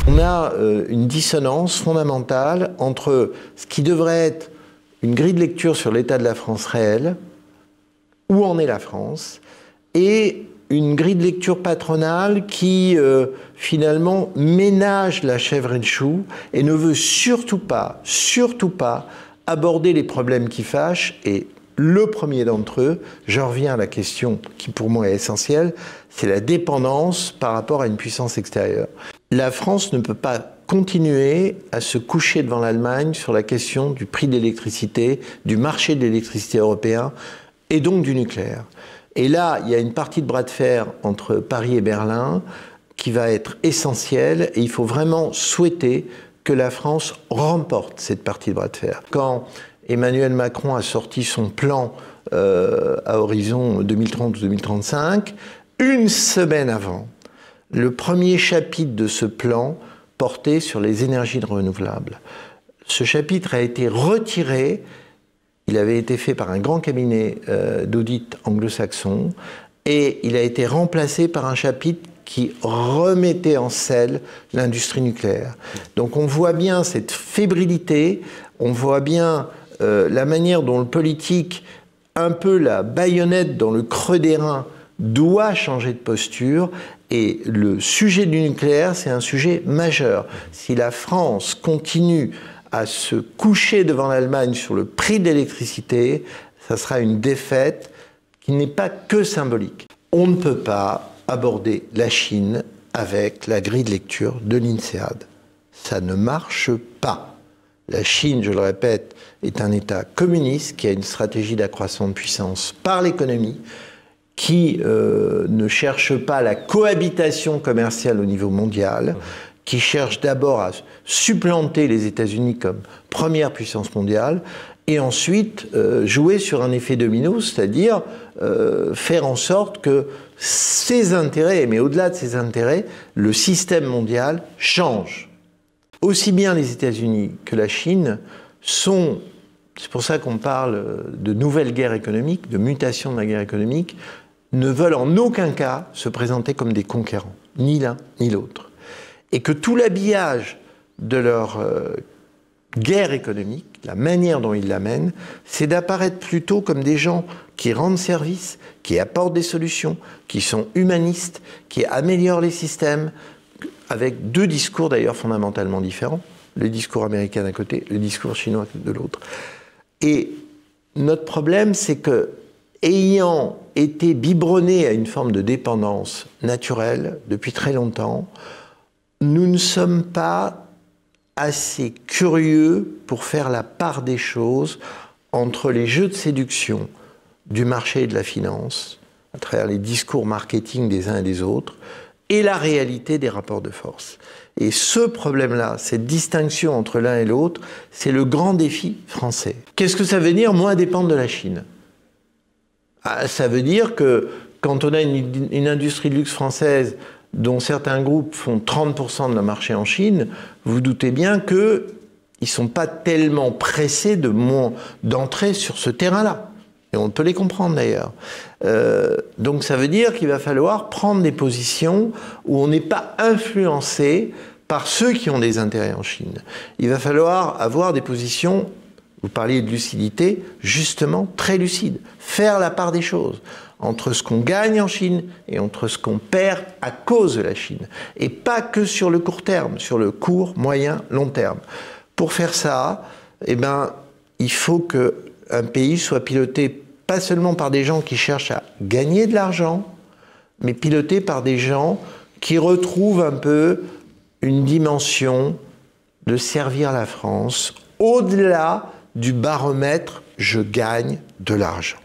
On a une dissonance fondamentale entre ce qui devrait être une grille de lecture sur l'état de la France réelle, où en est la France, et une grille de lecture patronale qui, finalement, ménage la chèvre et le chou et ne veut surtout pas aborder les problèmes qui fâchent. Et le premier d'entre eux, je reviens à la question qui pour moi est essentielle, c'est la dépendance par rapport à une puissance extérieure. La France ne peut pas continuer à se coucher devant l'Allemagne sur la question du prix de l'électricité, du marché de l'électricité européen et donc du nucléaire. Et là, il y a une partie de bras de fer entre Paris et Berlin qui va être essentielle et il faut vraiment souhaiter que la France remporte cette partie de bras de fer. Quand Emmanuel Macron a sorti son plan à horizon 2030 ou 2035, une semaine avant, le premier chapitre de ce plan portait sur les énergies renouvelables. Ce chapitre a été retiré. Il avait été fait par un grand cabinet d'audit anglo-saxon et il a été remplacé par un chapitre qui remettait en selle l'industrie nucléaire. Donc on voit bien cette fébrilité, on voit bien la manière dont le politique, un peu la baïonnette dans le creux des reins, doit changer de posture. Et le sujet du nucléaire, c'est un sujet majeur. Si la France continue à se coucher devant l'Allemagne sur le prix de l'électricité, ça sera une défaite qui n'est pas que symbolique. On ne peut pas aborder la Chine avec la grille de lecture de l'INSEAD. Ça ne marche pas. La Chine, je le répète, est un État communiste qui a une stratégie d'accroissement de puissance par l'économie, qui ne cherche pas la cohabitation commerciale au niveau mondial, qui cherche d'abord à supplanter les États-Unis comme première puissance mondiale, et ensuite jouer sur un effet domino, c'est-à-dire faire en sorte que ses intérêts, mais au-delà de ses intérêts, le système mondial change. Aussi bien les États-Unis que la Chine sont, c'est pour ça qu'on parle de nouvelle guerre économique, de mutation de la guerre économique, ne veulent en aucun cas se présenter comme des conquérants, ni l'un ni l'autre. Et que tout l'habillage de leur guerre économique, la manière dont ils la mènent, c'est d'apparaître plutôt comme des gens qui rendent service, qui apportent des solutions, qui sont humanistes, qui améliorent les systèmes, avec deux discours d'ailleurs fondamentalement différents, le discours américain d'un côté, le discours chinois de l'autre. Et notre problème, c'est que, ayant été biberonnés à une forme de dépendance naturelle depuis très longtemps, nous ne sommes pas assez curieux pour faire la part des choses entre les jeux de séduction du marché et de la finance, à travers les discours marketing des uns et des autres, et la réalité des rapports de force. Et ce problème-là, cette distinction entre l'un et l'autre, c'est le grand défi français. Qu'est-ce que ça veut dire, moins dépendre de la Chine ? Ça veut dire que quand on a une industrie de luxe française dont certains groupes font 30% de leur marché en Chine, vous doutez bien qu'ils ne sont pas tellement pressés d'entrer sur ce terrain-là. Et on peut les comprendre d'ailleurs. Donc ça veut dire qu'il va falloir prendre des positions où on n'est pas influencé par ceux qui ont des intérêts en Chine. Il va falloir avoir des positions, vous parliez de lucidité, justement très lucides. Faire la part des choses entre ce qu'on gagne en Chine et entre ce qu'on perd à cause de la Chine. Et pas que sur le court terme, sur le court, moyen, long terme. Pour faire ça, eh ben, il faut qu'un pays soit piloté pas seulement par des gens qui cherchent à gagner de l'argent, mais piloté par des gens qui retrouvent un peu une dimension de servir la France au-delà du baromètre « je gagne de l'argent ».